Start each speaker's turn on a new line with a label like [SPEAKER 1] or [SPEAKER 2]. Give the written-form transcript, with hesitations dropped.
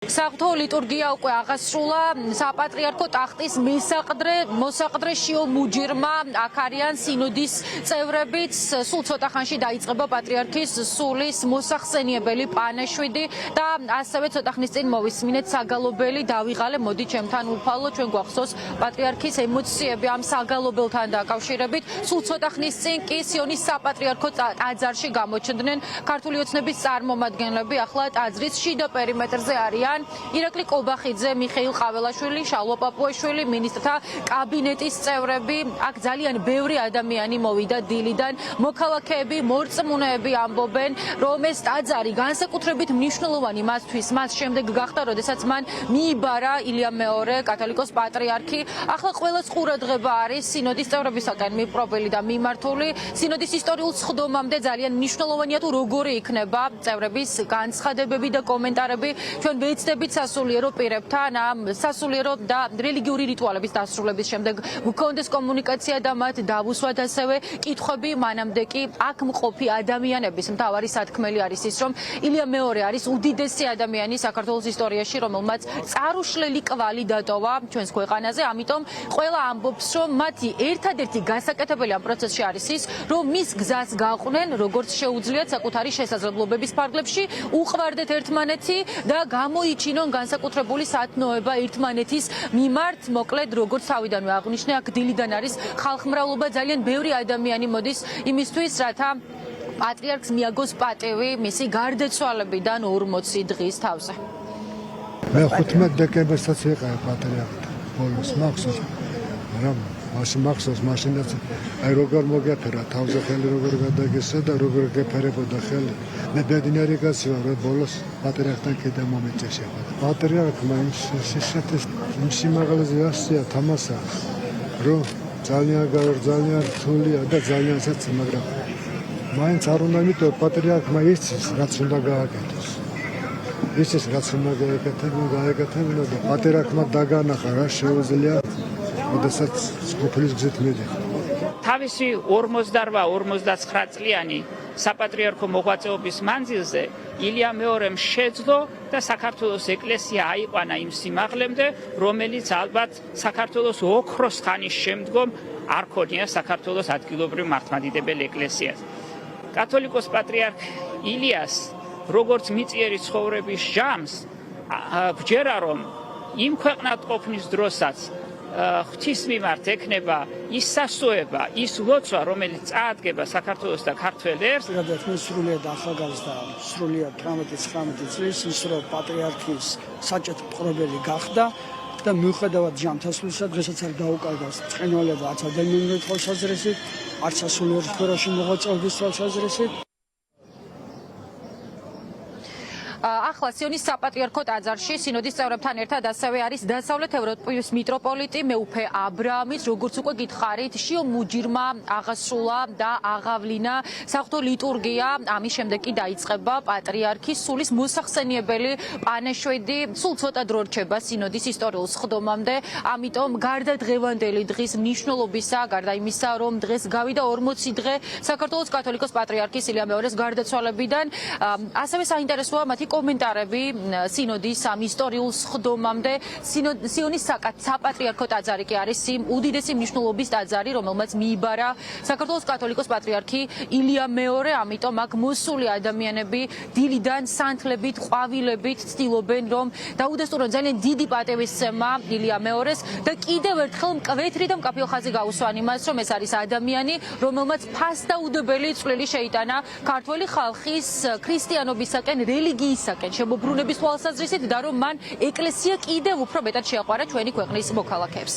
[SPEAKER 1] Საღვთო ლიტურგია უკვე აღასრულა საპატრიარქო ტახტის მოსაყდრე შიო მუჯირმა აქ არიან სინოდის წევრებიც სულ ცოტა ხანში დაიწყება პატრიარქის სულის მოსახსენიებელი პანაშვიდი და ასევე ცოტა ხნის წინ მოვისმინეთ საგალობელი დავიღალე მოდი ჩემთან უფალო ჩვენ გვახსოვს პატრიარქის ემოციები ამ საგალობელთან დაკავშირებით სულ ცოტა ხნის წინ კი სიონის საპატრიარქო ტაძარში გამოჩნდნენ ქართული ოცნების წარმომადგენლები ახლა ტაძრის შიდა პერიმეტრზე არიან ირაკლი კობახიძე, მიხეილ ყაველაშვილი, შალვა პაპუაშვილი, მინისტრთა კაბინეტის წევრები, აქ ძალიან ბევრი ადამიანი მოვიდა დილიდან, მოქალაქეები, მორწმუნეები ამბობენ, რომ ეს ტაძარი განსაკუთრებით მნიშვნელოვანი მათთვის, მას შემდეგ გახდა, როდესაც მან მიიბარა ილია მეორე კათოლიკოს პატრიარქი. ახლა ყველას ყურადღება არის სინოდის წევრებისაკენ მიპყრობილი და მიმართული. სინოდის ისტორიულ სხდომამდე ძალიან მნიშვნელოვანია თუ როგორი იქნება წევრების განცხადებები და კომენტარები. ჩვენ ვეცდებით სასულიერო პირებთან ამ სასულიერო და რელიგიური რიტუალების დასრულების შემდეგ გქონდეს კომუნიკაცია და მათ დავუსვათ ასევე კითხვები მანამდე კი აქ მყოფი ადამიანების მთავარი სათქმელი არის ის რომ ილია მეორე არის უდიდესი ადამიანი საქართველოს ისტორიაში რომელმაც წარუშლელი კვალი დატოვა ჩვენს ქვეყანაზე ამიტომ ყველა ამბობს რომ მათი ერთადერთი გასაკეთებელი ამ პროცესში არის ის რომ მის გზას გაყვნენ როგორც შეუძლიათ საკუთარი შესაძლებლობების ფარგლებში უყვარდეთ ერთმანეთი და გამოიჩინონ განსაკუთრებული სათნოება ერთმანეთის მიმართ მოკლედ როგორც თავიდანვე აღნიშნე აქ დილიდან არის ხალხმრავლობა ძალიან ბევრი ადამიანი მოდის იმისთვის რათა პატრიარქს მიაგოს პატივი მისი გარდაცვალებიდან 40 დღის თავზე
[SPEAKER 2] მე 15 დეკემბერსაც ვიყავ პატრიარქთან ბოლოს მახსოვს მახსოვს მაშინაც აი როგორ მოგეფერა თავზე ხელი როგორ გადაგესა და როგორ გეფერებოდა ხელი მე ბედნიერი კაცი ვარ რომ ბოლოს პატრიარქთან კიდე მომეწე შეხვდა პატრიარქმა იმ სიმაღლეზე ასია თამასა რომ ძალიან რთულია და ძალიან საჭირო მაგრამ მაინც არ უნდა იმიტომ პატრიარქმა იცის რაც უნდა გააკეთოს იცის რაც უნდა გააკეთებინა და პატრიარქმა დაგანახა რა შეუძლია როდესაც სოფლის გზით მიდიხარ.
[SPEAKER 3] თავისი 48-59 წლიანი საპატრიარქო მოღვაწეობის მანძილზე ილია მეორემ შეძლო და საქართველოს ეკლესია აიყვანა იმ სიმაღლემდე, რომელიც ალბათ საქართველოს ოქროს ხანის შემდგომ არ ქონია საქართველოს ადგილობრივ მართლმადიდებელ ეკლესიას. კათოლიკოს პატრიარქ ილიას როგორც მიწიერი ცხოვრების ჟამს ვჯერა რომ იმ ქვეყნად ყოფნის დროსაც ღვთის მიმართ ექნება ის სასწოება, ის ლოცვა, რომელიც წაადგება საქართველოს და ქართველ ერს.
[SPEAKER 4] გადაწყდა სრულიად ახალგაზრდა, სრულიად 18-19 წლის ის რომ პატრიარქის საჭეთ მპყრობელი გახდა და მიუხედავად ჯამთასვლისა დღესაც არ დაუკარგავს წყენვალება არც ადამიანური თვალსაზრისით, არც სასულიერო სფეროში მოღვაწეობის თვალსაზრისით.
[SPEAKER 1] ახლა სიონის საპატრიარქო ტაძარში სინოდის წევრებთან ერთად ასევე არის დასავლეთ ევროპის მიტროპოლიტი მეუფე აბრაამის როგორც უკვე გითხარით შიო მუჯირმა აღასრულა და აღავლინა საღვთო ლიტურგია ამის შემდეგ კი დაიწყება პატრიარქის სულის მოსახსენიებელი პანაშვიდი სულ ცოტა დრო რჩება სინოდის ისტორიულ სხდომამდე ამიტომ გარდა დღევანდელი დღის მნიშვნელობისა გარდა იმისა რომ დღეს გავიდა 40 დღე საქართველოს კათოლიკოს პატრიარქის ილია მეორეს გარდაცვალებიდან ასევე საინტერესოა მათი კომენტარები სინოდის ამ ისტორიულ სხდომამდე სიონის საპატრიარქო ტაძარი კი არის იმ უდიდესი მნიშვნელობის ტაძარი რომელმაც მიიბარა საქართველოს კათოლიკოს პატრიარქი ილია მეორე ამიტომ აქ მოსული ადამიანები დილიდან სანთლებით ყვავილებით ცდილობენ რომ დაუდასტურონ ძალიან დიდი პატივისცემა ილია მეორეს და კიდევ ერთხელ მკვეთრი და მკაფიო ხაზი გაუსვან იმას რომ ეს არის ადამიანი რომელმაც ფასდაუდებელი წვლილი შეიტანა ქართველი ხალხის ქრისტიანობისაკენ რელიგიის შემოbrunების თვალსაზრისით და რომ მან ეკლესია კიდევ უფრო მეტად შეაყვარა ჩვენი ქვეყნის მოქალაქეებს.